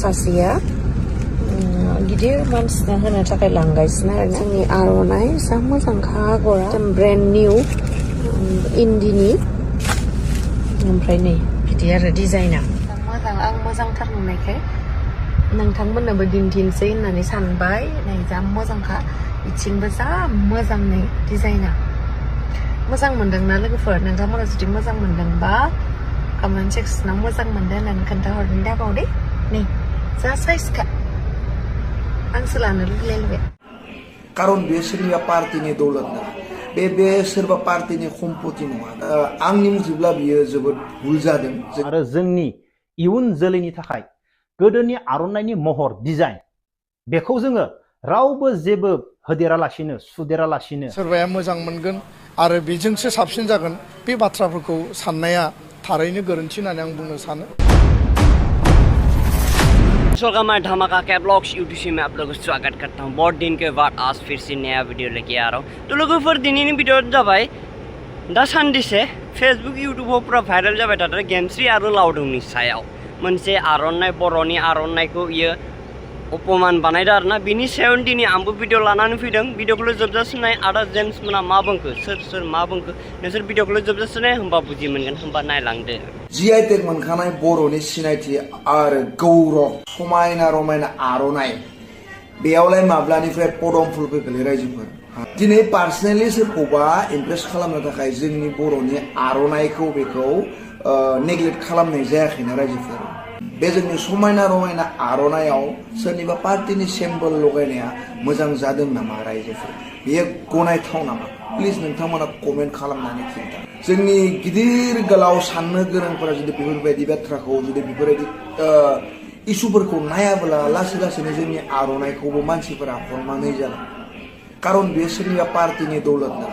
सासेया गिदिर मानसिनो होनो थाखाय लांगासिनो आरो जोंनि आर'नाइ जा मोजांखा आगरा ब्रेन्ड निउ इन्दिनि ओमफ्राय नै बिदि आरो डिजाइना मोजां आं मोजांथार नुनायखाय नोंथांमोननोबो दिन्थिनोसै होननानै सानबाय नै जा मोजांखा बिथिंबो जा मोजां नै डिजाइना मोजां मोनदोंना लोगोफोर नोंथांमोना जुदि मोजां मोनदोंबा कमेन्ट सेक्सनाव मोजां मोनदों होननानै खोन्थाहरनो दाबाव दे नै जा साइजखा आंसो लानो लुगैलायबाय कारन बे सोरनिबा पार्टीनि दौलत ना बे सोरबा पार्टीनि सम्पति नङा आंनि मथेब्ला बियो जोबोद भुल जादों आरो जोंनि इयुन जोलैनि थाखाय गोदोनि आर'नाइनि महर डिजाइन बेखौ जोङो रावबो जेबो होदेरालासिनो सुदेरालासिनो सोरबाया मोजां मोनगोन आरो बेजोंसो साबसिन जागोन बे बाथ्राफोरखौ साननाया थारैनो गोरोन्थि होननानै आं बुंनो सानो मैं धमाका के ब्लॉग्स यूट्यूब में आप लोगों को स्वागत करता हूँ। बहुत दिन के बाद आज फिर से नया वीडियो लेके आ रहा हूँ। तो लोगों पर दिन वीडियो जाबाय दा सानदिसे फेसबुक यूट्यूब पूरा भाइरल जाबाय थादों गेमस्रि आरो लावदुमनि सायाव मोनसे आर'नाइ बर'नि आर'नाइखौ इयो अपमान बानायदों आरोना बिनि सायाव दिनै आंबो भिडिअ लानानै फैदों भिडिअखौ जोबजासिम नाय आदा जेम्स मोना मा बुंखो सोर मा बुंखो नोंसोर भिडिअखौ जोबजासिम नाय होमबा बुजि मोनगोन होमबा नायलांदो GI टेग मोनखानाय बर'नि सिनायथि आरो गौरव समायना रमायना आर'नाइ बेयावलाय माब्लानिफ्राय पदम फुलबो गोलै रायजोफोर दिनै पार्सनेलि सोरखौबा इमप्रेस खालामनो थाखाय जोंनि बर'नि आर'नाइखौ बेखौ नेग्लेक्ट खालामनाय जायाखैना रायजोफोर बे जोंनि समायना रमायना आर'नाइयाव सोरनिबा पार्टीनि सिम्बल लगायनाया मोजां जादों नामा रायजोफोर बेयो गनायथाव नामा प्लिज नोंथांमोना कमेन्ट खालामनानै खिन्था जोंनि गिदिर गोलाव साननो गोरोंफोरा जुदि बेफोरबायदि बाथ्राखौ जुदि बेफोरबायदि इसुफोरखौ नायाब्ला लासै लासैनो जोंनि आर'नाइखौबो मानसिफोरा हरनानै जागोन कारन बे सोरनिबा पार्टीनि दौलत ना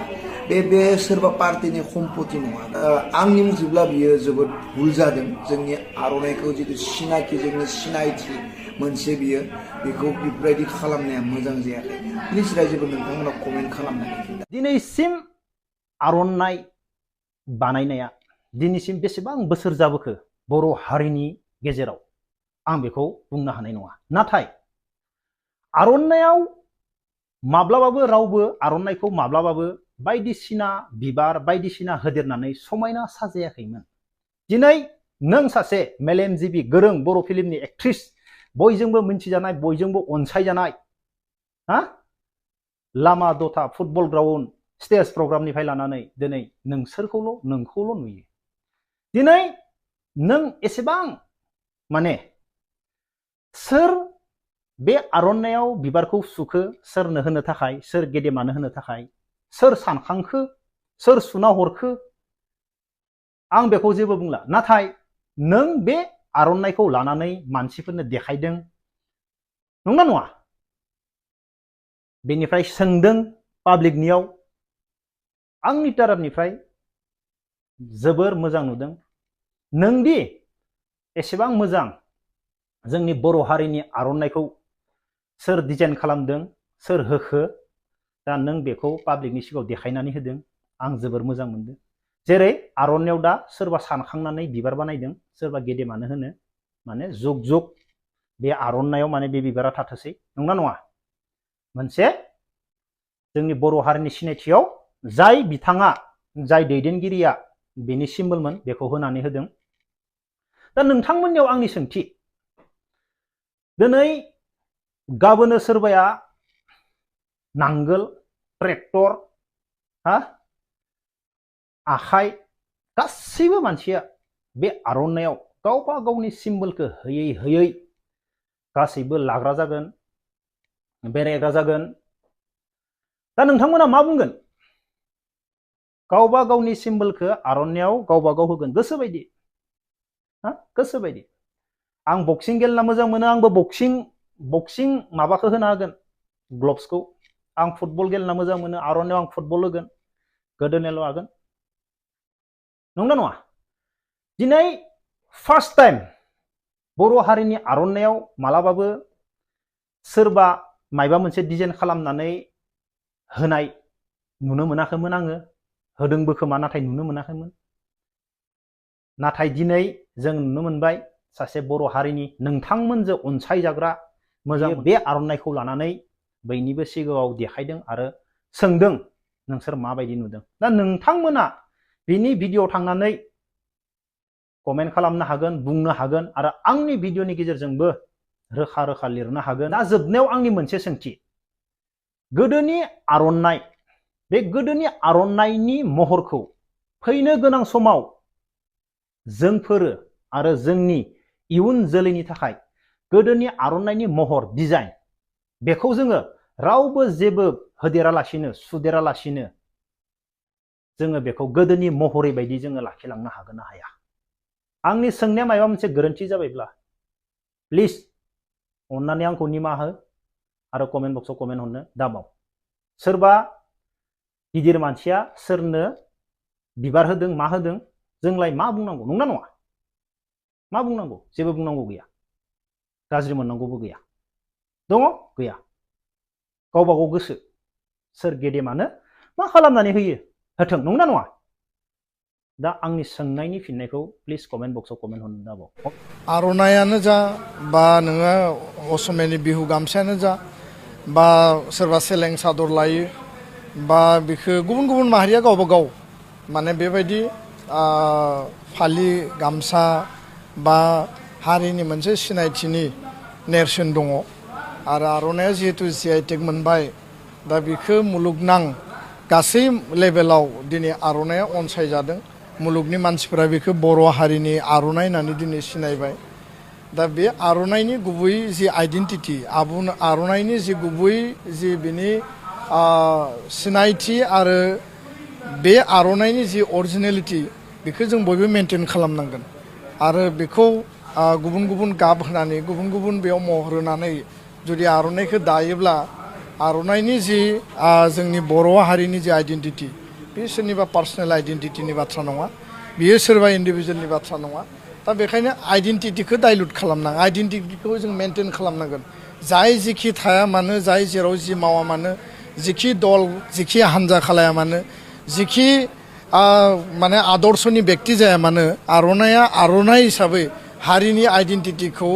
बे सोरबा पार्टीनि सम्पति नङा आंनि मथेब्ला बियो जोबोद भुल जादों जोंनि आर'नाइखौ जितु सिनाखि जोंनि सिनायथि मोनसे बियो बेखौ बेबायदि खालामनाया मोजां जायाखै प्लिज रायजोफोर नोंथांमोना कमेन्ट खालामनानै दिनैसिम आर'नाइ बानायनाया दिनैसिम बेसेबां बोसोर जाबोखो बर' हारिनि गेजेराव आं बेखौ बुंनो हानाय नङा नाथाय आर'नाइयाव माब्लाबाबो रावबो आर'नाइखौ माब्लाबाबो बायदिसिना बिबार बायदिसिना होदेरनानै समायना साजायाखैमोन दिनै नों सासे मेलेमजिबि गोरों बर' फिल्मनि एक्ट्रिस बयजोंबो मिन्थिजानाय बयजोंबो अनसायजानाय हा लामा दथा फुटबल ग्राउन्ड स्टेज प्रग्रामनिफ्राय लानानै दिनै नोंखौल' नुयो दिनै नों एसेबां माने सोर बे आर'नाइयाव बिबारखौ सुखो सोरनो होनो थाखाय सोर गेदेमानो होनो थाखाय सोर सानखांखो सोर सुना हरखो आं बेखौ जेबो बुंला नाथाय नों बे आर'नाइखौ लानानै मानसिफोरनो देखायदों नंना नङा बेनिफ्राय सोंदों पाब्लिकनियाव आंनि ताराफनिफ्राय जोबोर मोजां नुदों नोंदि एसेबां मोजां जोंनि बर' हारिनि आर'नाइखौ सोर डिजाइन खालामदों सोर होखो दा नों बेखौ पाब्लिकनि सिगाङाव देखायनानै होदों आं जोबोर मोजां मोनदों जेरै आर'नाइयाव दा सोरबा सानखांनानै बिबार बानायदों सोरबा गेदेमानो होनो माने जुग जुग बे आर'नाइयाव माने बे बिबारा थाथोंसै नंना नङा मोनसे जोंनि बर' हारिनि सिनायथियाव जाय बिथाङा जाय दैदेनगिरिया बेनि सिम्बलमोन बेखौ होनानै होदों दा नोंथांमोननियाव आंनि सोंथि दिनै गाबोनो सोरबाया नांगोल ट्रेक्टर हा आखाइ गासैबो मानसिया बे आर'नाइयाव गावबा गावनि सिम्बलखौ होयै होयै गासैबो लाग्रा जागोन बेरायग्रा जागोन दा नोंथांमोना मा बुंगोन गावबा गावनि सिम्बलखौ आर'नाइयाव गावबा गाव होगोन गोसोबायदि हा गोसोबायदि आं बक्सिं गेलेना मोजां मोनो आंबो बक्सिं माबाखौ होना होगोन ग्लब्सखौ आं फुटबल गेलेना मोजां मोनो आर'नाइयाव आं फुटबल होगोन गोदोनायाव लागोन नंना नङा दिनै फार्स्ट टाइम बर' हारिनि आर'नाइयाव मालाबाबो सोरबा मायबा मोनसे डिजाइन खालामनानै होनाय नुनो मोनाखैमोन आङो होदोंबो खोमा नाथाय नुनो मोनाखैमोन नाथाय दिनै जों नुनो मोनबाय सासे बर' हारिनि नोंथांमोनजों अनसायजाग्रा मोजां बे आर'नाइखौ लानानै बयनिबो सिगाङाव देखायदों आरो सोंदों नोंसोर माबायदि नुदों। दा नोंथांमोना बिनि भिडिअ थांनानै कमेन्ट खालामनो हागोन, बुंनो हागोन आरो आंनि भिडिअनि गेजेरजोंबो रोखा रोखा लिरनो हागोन। दा जोबनायाव आंनि मोनसे सोंथि, गोदोनि आर'नाइ, बे गोदोनि आर'नाइनि महरखौ फैनो गोनां समाव जोंफोरो आरो जोंनि इयुन जोलैनि थाखाय गोदोनि आर'नाइनि महर डिजाइन बेखौ जोङो रावबो जेबो होदेरालासिनो सुदेरालासिनो जोङो बेखौ गोदोनि महरै बायदि जोङो लाखिलांनो हागोन ना हाया? आंनि सोंनाया माबा मोनसे गोरोन्थि जाबायब्ला प्लिज अन्नानै आंखौ निमाहा हो आरो कमेन्ट बक्सआव कमेन्ट हरनो दाबाव। सोरबा गिदिर मानसिया सोरनो बिबार होदों मा होदों जोंलाय मा बुंनांगौ, नंना नङा? मा बुंनांगौ? जेबो बुंनांगौ गैया, गाज्रि मोननांगौबो गैया। दङ? गैया। गावबा गाव गोसो, सोर गेदेमानो मा खालामनानै होयो होथों, नंना नङा? दा आंनि सोंनायनि फिननायखौ प्लिज कमेन्ट बक्सआव कमेन्ट हरनो दाबाव। आर'नाइयानो जा बा नोङो असमियानि बिहु गामसायानो जा बा सोरबा सेलें सादर लायो बा बेखौ गुबुन गुबुन माहारिया गावबा गाव माने बेबायदि फालि गामसा बा हारिनि मोनसे सिनायथिनि नेरसोन दङ। आरो आर'नाइया जिहेतु GI टेग मोनबाय, दा बेखौ मुलुगनां गासै लेभेलाव दिनै आर'नाइया अनसायजादों। मुलुगनि मानसिफोरा बेखौ बर' हारिनि आर'नाइ होननानै दिनै सिनायबाय। दा बे आर'नाइनि गुबै जि आइडेन्टिटि, आर'नाइनि जि गुबै जि बिनि सिनायथि आरो बे आर'नाइनि जि अरिजिनेलिटि बेखौ जों बयबो मेनटेन खालामनांगोन। आरो बेखौ गुबुन गुबुन गाब होनानै गुबुन गुबुन बेयाव महर होनानै जुदि आर'नाइखौ दायोब्ला आर'नाइनि जि जोंनि बर' हारिनि जि आइडेन्टिटि बे सोरनिबा पार्सनेल आइडेन्टिटिनि बाथ्रा नङा, बियो सोरबा इन्डिभिजुवेलनि बाथ्रा नङा। दा बेखायनो आइडेन्टिटिखौ डाइल्युट खालामनाङा, आइडेन्टिटिखौ जों मेनटेन खालामनांगोन। जाय जिखि थाया मानो, जाय जेराव जि मावा मानो, जिखि दल जिखि हान्जा खालाया मानो, जिखि माने आदर्शनि बेक्ति जाया मानो, आर'नाइया आर'नाइ हिसाबै हारिनि आइडेन्टिटिखौ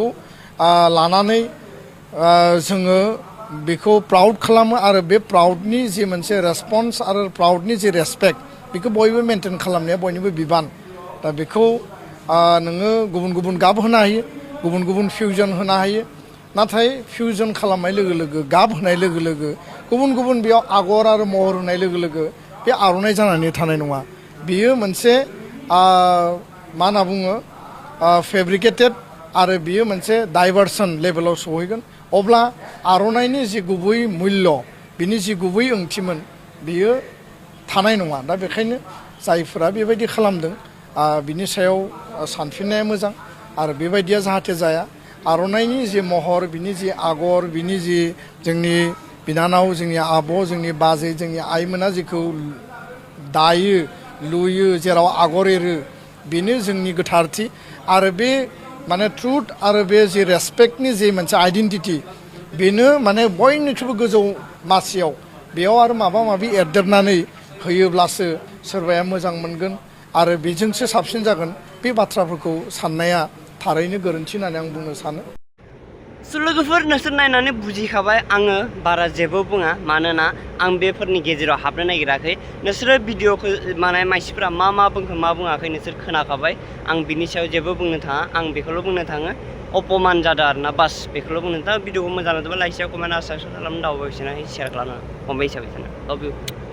लानानै जोङो बेखौ प्राउड खालामो। आरो बे प्राउडनि जि मोनसे रेसपन्स आरो प्राउडनि जि रेसपेक्ट बेखौ बयबो मेनटेन खालामनाया बयनिबो बिबान। दा बेखौ नोङो गुबुन गुबुन गाब होनो हायो, गुबुन गुबुन फिउजन होनो हायो, नाथाय फिउजन खालामनाय लोगो लोगो, गाब होनाय लोगो लोगो, गुबुन गुबुन बेयाव आगर आरो महर होनाय लोगो लोगो बे आर'नाइ जानानै थानाय नङा। बियो मोनसे मा होनना बुङो फेब्रिकेटेड आरो बियो मोनसे डाइभार्सन लेभेलाव सहैगोन। अब्ला आर'नाइनि जि गुबै मुल्य, बिनि जि गुबै ओंथिमोन बियो थानाय नङा। दा बेखायनो जायफोरा बेबायदि खालामदों बिनि सायाव सानफिननाया मोजां आरो बेबायदिया जाहाथे जाया। आर'नाइनि जि महर, बिनि जि आगर, बिनि जि जोंनि बिनानाव, जोंनि आब', जोंनि बाजै, जोंनि आइमोना जेखौ दायो लुयो, जेराव आगर एरो, बेनो जोंनि गोथारथि। आरो बे माने ट्रुथ आरो बे जि रेसपेक्टनि जि मोनसे आइडेन्टिटि, बेनो माने बयनिख्रुइबो गोजौ मासियाव। बेयाव आरो माबा माबि एरदेरनानै होयोब्लासो सोरबाया मोजां मोनगोन आरो बेजोंसो साबसिन जागोन। बे बाथ्राफोरखौ साननाया थारैनो गोरोन्थि होननानै आं बुंनो सानो। लोगोफोर, नोंसोर नायनानै बुजिखाबाय, आङो बारा जेबो बुङा, मानोना आं बेफोरनि गेजेराव हाबनो नागिराखै। नोंसोरो भिडिअखौ माने मानसिफोरा मा बुंखो मा बुङाखै नोंसोर खोनाखाबाय। आं बिनि सायाव जेबो बुंनो थाङा, आं बेखौल' बुंनो थाङो अपमान जादों आरोना, बास बेखौल' बुंनो थाङो। भिडिअखौ मोजां मोनदोंबा लाइक, शेयार, कमेन्ट आरो साबस्क्राइब खालामनो दावबायसिना शेयार खालामनो फंबाय हिसाबै सानो। लाभ इउ।